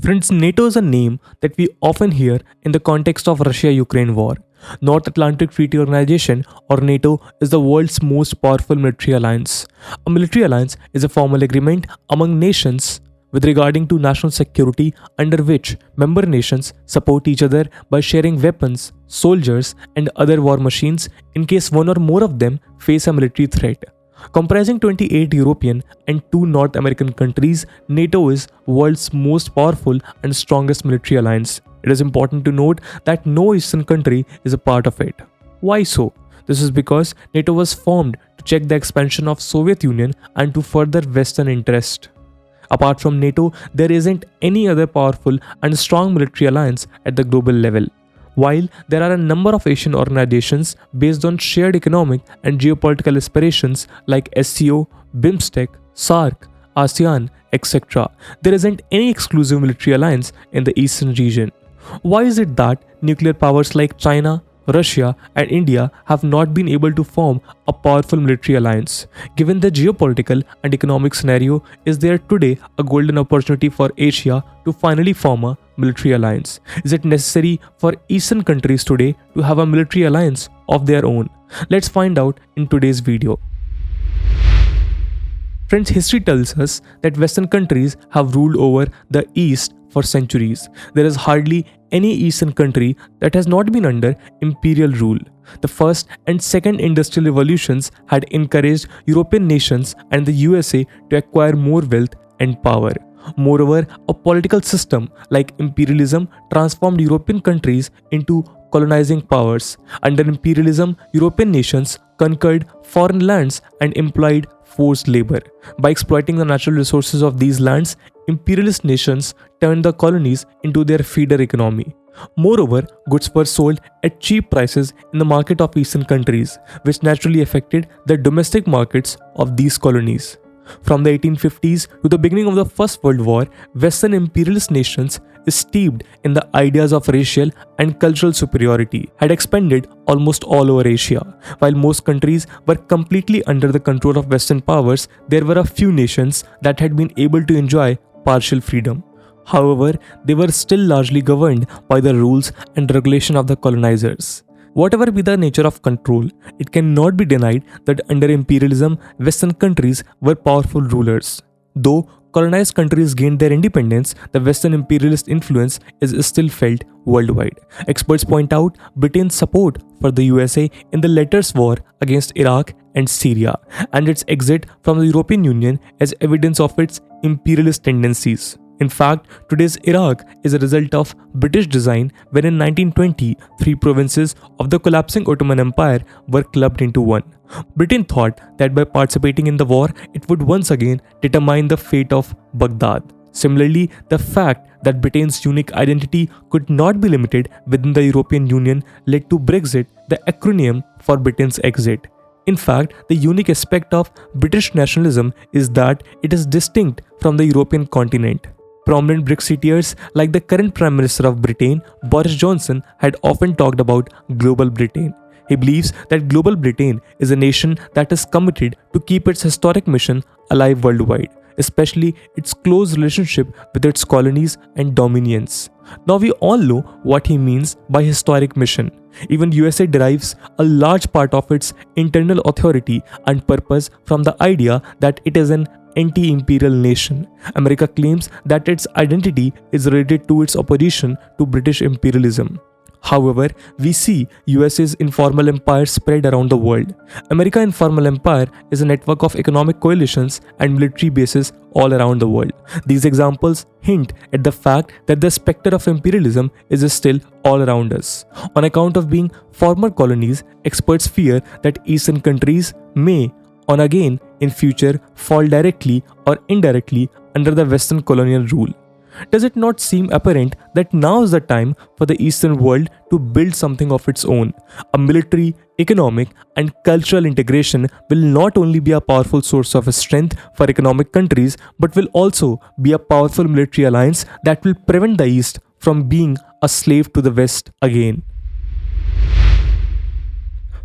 Friends, NATO is a name that we often hear in the context of Russia-Ukraine war. North Atlantic Treaty Organization or NATO is the world's most powerful military alliance. A military alliance is a formal agreement among nations with regarding to national security under which member nations support each other by sharing weapons, soldiers, and other war machines in case one or more of them face a military threat. Comprising 28 European and 2 North American countries, NATO is world's most powerful and strongest military alliance. It is important to note that no Eastern country is a part of it. Why so? This is because NATO was formed to check the expansion of Soviet Union and to further Western interest. Apart from NATO, there isn't any other powerful and strong military alliance at the global level. While there are a number of Asian organizations based on shared economic and geopolitical aspirations like SCO, BIMSTEC, SAARC, ASEAN, etc., there isn't any exclusive military alliance in the Eastern region. Why is it that nuclear powers like China, Russia, and India have not been able to form a powerful military alliance? Given the geopolitical and economic scenario, is there today a golden opportunity for Asia to finally form a military alliance? Is it necessary for Eastern countries today to have a military alliance of their own? Let's find out in today's video. Friends, history tells us that Western countries have ruled over the East for centuries. There is hardly any Eastern country that has not been under imperial rule. The first and second industrial revolutions had encouraged European nations and the USA to acquire more wealth and power. Moreover, a political system like imperialism transformed European countries into colonizing powers. Under imperialism, European nations conquered foreign lands and employed forced labor. By exploiting the natural resources of these lands, imperialist nations turned the colonies into their feeder economy. Moreover, goods were sold at cheap prices in the market of Eastern countries, which naturally affected the domestic markets of these colonies. From the 1850s to the beginning of the First World War, Western imperialist nations, steeped in the ideas of racial and cultural superiority, had expanded almost all over Asia. While most countries were completely under the control of Western powers, there were a few nations that had been able to enjoy partial freedom. However, they were still largely governed by the rules and regulation of the colonizers. Whatever be the nature of control, it cannot be denied that under imperialism, Western countries were powerful rulers. Though colonized countries gained their independence, the Western imperialist influence is still felt worldwide. Experts point out Britain's support for the USA in the latter's war against Iraq and Syria, and its exit from the European Union as evidence of its imperialist tendencies. In fact, today's Iraq is a result of British design when in 1920, 3 provinces of the collapsing Ottoman Empire were clubbed into one. Britain thought that by participating in the war, it would once again determine the fate of Baghdad. Similarly, the fact that Britain's unique identity could not be limited within the European Union led to Brexit, the acronym for Britain's exit. In fact, the unique aspect of British nationalism is that it is distinct from the European continent. Prominent Brexiteers like the current Prime Minister of Britain, Boris Johnson, had often talked about Global Britain. He believes that Global Britain is a nation that is committed to keep its historic mission alive worldwide, especially its close relationship with its colonies and dominions. Now we all know what he means by historic mission. Even USA derives a large part of its internal authority and purpose from the idea that it is an anti-imperial nation. America claims that its identity is related to its opposition to British imperialism. However, we see USA's informal empire spread around the world. America's informal empire is a network of economic coalitions and military bases all around the world. These examples hint at the fact that the specter of imperialism is still all around us. On account of being former colonies, experts fear that Eastern countries may, on again in future, fall directly or indirectly under the Western colonial rule. Does it not seem apparent that now is the time for the Eastern world to build something of its own? A military, economic, and cultural integration will not only be a powerful source of strength for economic countries, but will also be a powerful military alliance that will prevent the East from being a slave to the West again.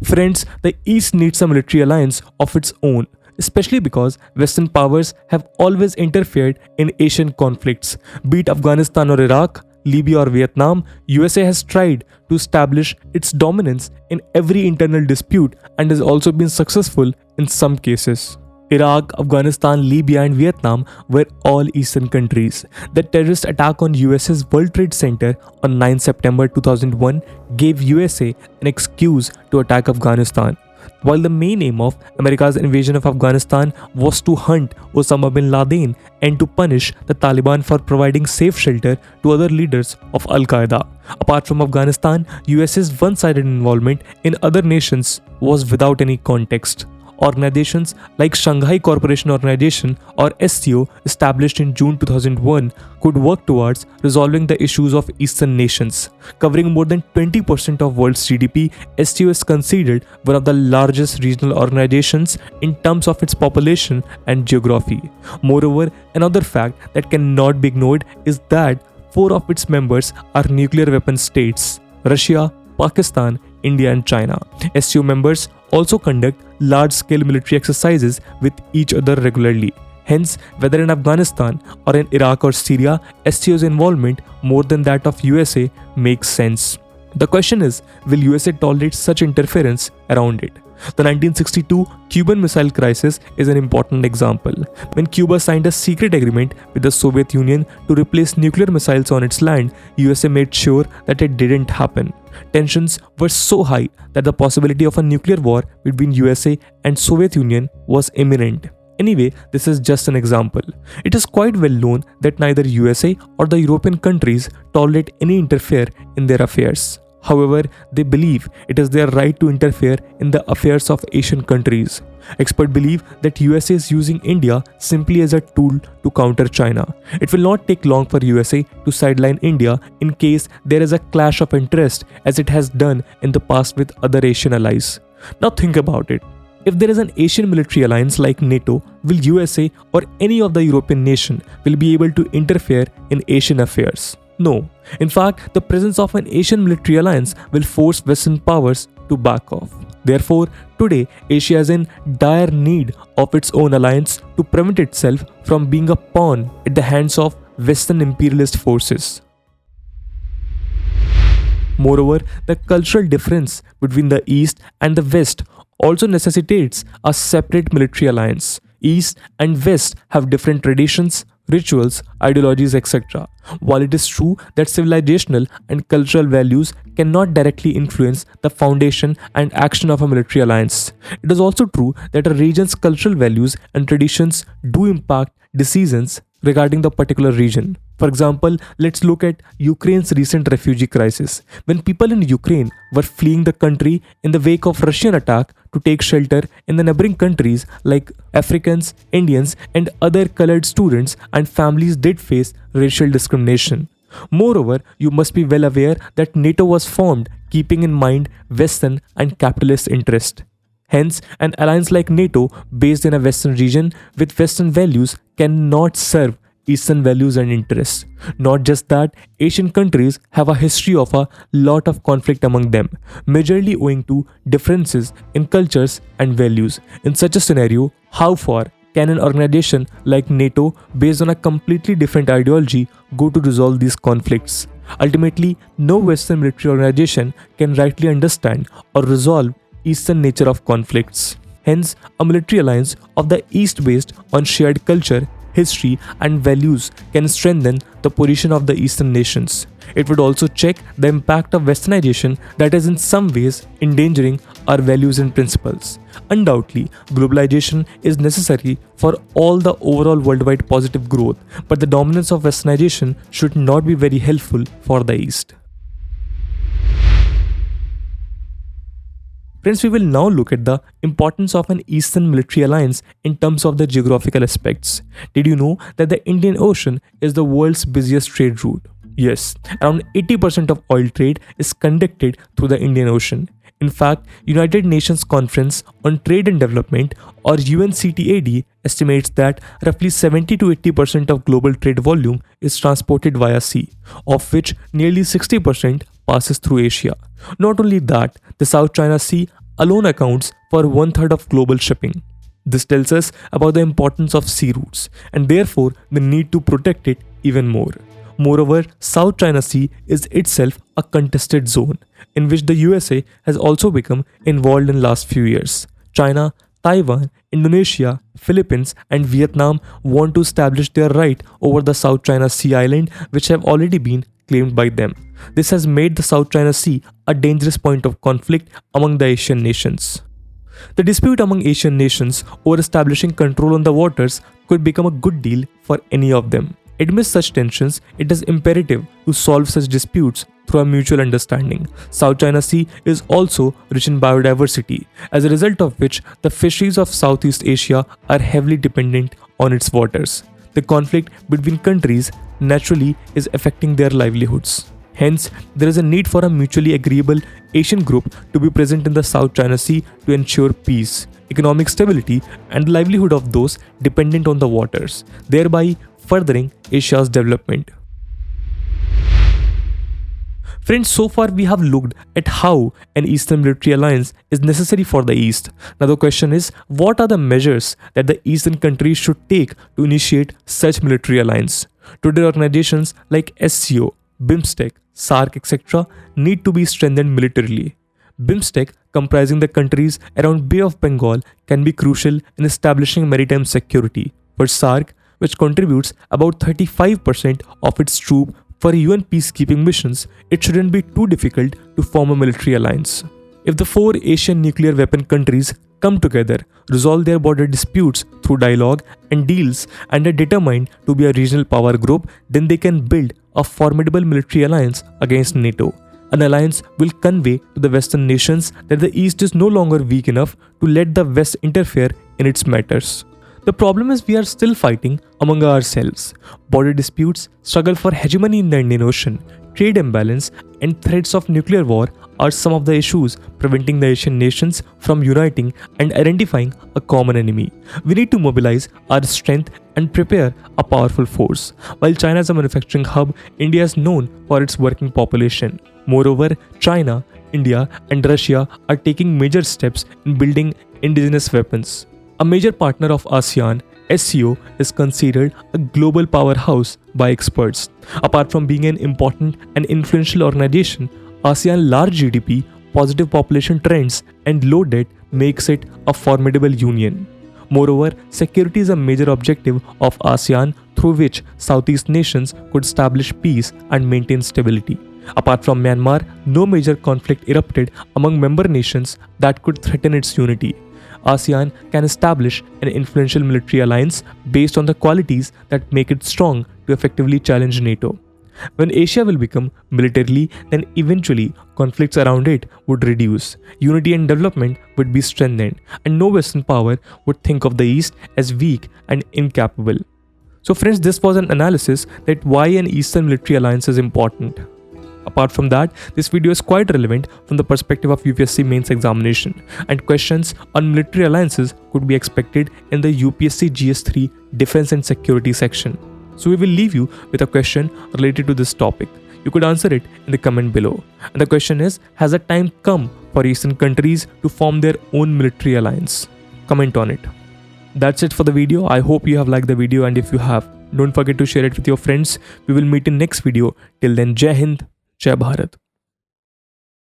Friends, the East needs a military alliance of its own. especially because Western powers have always interfered in Asian conflicts, be it Afghanistan or Iraq, Libya or Vietnam. USA has tried to establish its dominance in every internal dispute and has also been successful in some cases. Iraq, Afghanistan, Libya and Vietnam were all Eastern countries. The terrorist attack on US's World Trade Center on 9 September 2001 gave USA an excuse to attack Afghanistan. While the main aim of America's invasion of Afghanistan was to hunt Osama bin Laden and to punish the Taliban for providing safe shelter to other leaders of Al-Qaeda. Apart from Afghanistan, US's one-sided involvement in other nations was without any context. Organizations like Shanghai Cooperation Organization or SCO, established in June 2001, could work towards resolving the issues of Eastern nations. Covering more than 20% of world's GDP, SCO is considered one of the largest regional organizations in terms of its population and geography. Moreover, another fact that cannot be ignored is that 4 of its members are nuclear weapon states: Russia, Pakistan, India and China. SCO members also conduct large-scale military exercises with each other regularly. Hence, whether in Afghanistan or in Iraq or Syria, SCO's involvement more than that of USA makes sense. The question is, will USA tolerate such interference around it? The 1962 Cuban Missile Crisis is an important example. When Cuba signed a secret agreement with the Soviet Union to replace nuclear missiles on its land, USA made sure that it didn't happen. Tensions were so high that the possibility of a nuclear war between USA and Soviet Union was imminent. Anyway, this is just an example. It is quite well known that neither USA or the European countries tolerate any interfere in their affairs. However, they believe it is their right to interfere in the affairs of Asian countries. Experts believe that USA is using India simply as a tool to counter China. It will not take long for USA to sideline India in case there is a clash of interest, as it has done in the past with other Asian allies. Now think about it. If there is an Asian military alliance like NATO, will USA or any of the European nation will be able to interfere in Asian affairs? No. In fact, the presence of an Asian military alliance will force Western powers to back off. Therefore, today, Asia is in dire need of its own alliance to prevent itself from being a pawn at the hands of Western imperialist forces. Moreover, the cultural difference between the East and the West also necessitates a separate military alliance. East and West have different traditions, rituals, ideologies, etc. While it is true that civilizational and cultural values cannot directly influence the foundation and action of a military alliance, it is also true that a region's cultural values and traditions do impact decisions regarding the particular region. For example, let's look at Ukraine's recent refugee crisis. When people in Ukraine were fleeing the country in the wake of Russian attack to take shelter in the neighboring countries, like Africans, Indians, and other colored students and families did face racial discrimination. Moreover, you must be well aware that NATO was formed keeping in mind Western and capitalist interest. Hence, an alliance like NATO, based in a Western region with Western values, cannot serve Eastern values and interests. Not just that, Asian countries have a history of a lot of conflict among them, majorly owing to differences in cultures and values. In such a scenario, how far can an organization like NATO, based on a completely different ideology, go to resolve these conflicts? Ultimately, no Western military organization can rightly understand or resolve Eastern nature of conflicts. Hence, a military alliance of the East based on shared culture, history and values can strengthen the position of the Eastern nations. It would also check the impact of westernization that is in some ways endangering our values and principles. Undoubtedly, globalization is necessary for all the overall worldwide positive growth, but the dominance of westernization should not be very helpful for the East. Friends, we will now look at the importance of an Eastern military alliance in terms of the geographical aspects. Did you know that the Indian Ocean is the world's busiest trade route? Yes, around 80% of oil trade is conducted through the Indian Ocean. In fact, United Nations Conference on Trade and Development, or UNCTAD, estimates that roughly 70 to 80% of global trade volume is transported via sea, of which nearly 60% passes through Asia. Not only that, the South China Sea alone accounts for 1/3 of global shipping. This tells us about the importance of sea routes and therefore the need to protect it even more. Moreover, South China Sea is itself a contested zone in which the USA has also become involved in last few years. China, Taiwan, Indonesia, Philippines and Vietnam want to establish their right over the South China Sea island which have already been claimed by them. This has made the South China Sea a dangerous point of conflict among the Asian nations. The dispute among Asian nations over establishing control on the waters could become a good deal for any of them. Amidst such tensions, it is imperative to solve such disputes through a mutual understanding. South China Sea is also rich in biodiversity, as a result of which the fisheries of Southeast Asia are heavily dependent on its waters. The conflict between countries naturally is affecting their livelihoods. Hence, there is a need for a mutually agreeable Asian group to be present in the South China Sea to ensure peace, economic stability, and the livelihood of those dependent on the waters, thereby furthering Asia's development. Friends, so far we have looked at how an Eastern military alliance is necessary for the East. Now the question is, what are the measures that the Eastern countries should take to initiate such military alliance? Today, organizations like SCO, BIMSTEC, SAARC, etc. need to be strengthened militarily. BIMSTEC, comprising the countries around Bay of Bengal, can be crucial in establishing maritime security. For SAARC, which contributes about 35% of its troops for UN peacekeeping missions, it shouldn't be too difficult to form a military alliance. If the four Asian nuclear weapon countries come together, resolve their border disputes through dialogue and deals, and are determined to be a regional power group, then they can build a formidable military alliance against NATO. An alliance will convey to the Western nations that the East is no longer weak enough to let the West interfere in its matters. The problem is we are still fighting among ourselves. Border disputes, struggle for hegemony in the Indian Ocean, trade imbalance, and threats of nuclear war are some of the issues preventing the Asian nations from uniting and identifying a common enemy. We need to mobilize our strength and prepare a powerful force. While China is a manufacturing hub, India is known for its working population. Moreover, China, India, and Russia are taking major steps in building indigenous weapons. A major partner of ASEAN, SCO is considered a global powerhouse by experts. Apart from being an important and influential organization, ASEAN's large GDP, positive population trends, and low debt makes it a formidable union. Moreover, security is a major objective of ASEAN through which Southeast nations could establish peace and maintain stability. Apart from Myanmar, no major conflict erupted among member nations that could threaten its unity. ASEAN can establish an influential military alliance based on the qualities that make it strong to effectively challenge NATO. When Asia will become militarily, then eventually conflicts around it would reduce, unity and development would be strengthened, and no Western power would think of the East as weak and incapable. So friends, this was an analysis that why an Eastern military alliance is important. Apart from that, this video is quite relevant from the perspective of UPSC mains examination, and questions on military alliances could be expected in the UPSC GS3 Defense and Security section. So we will leave you with a question related to this topic. You could answer it in the comment below. And the question is, has a time come for Eastern countries to form their own military alliance? Comment on it. That's it for the video. I hope you have liked the video, and if you have, don't forget to share it with your friends. We will meet in next video. Till then, Jai Hind, Jai Bharat.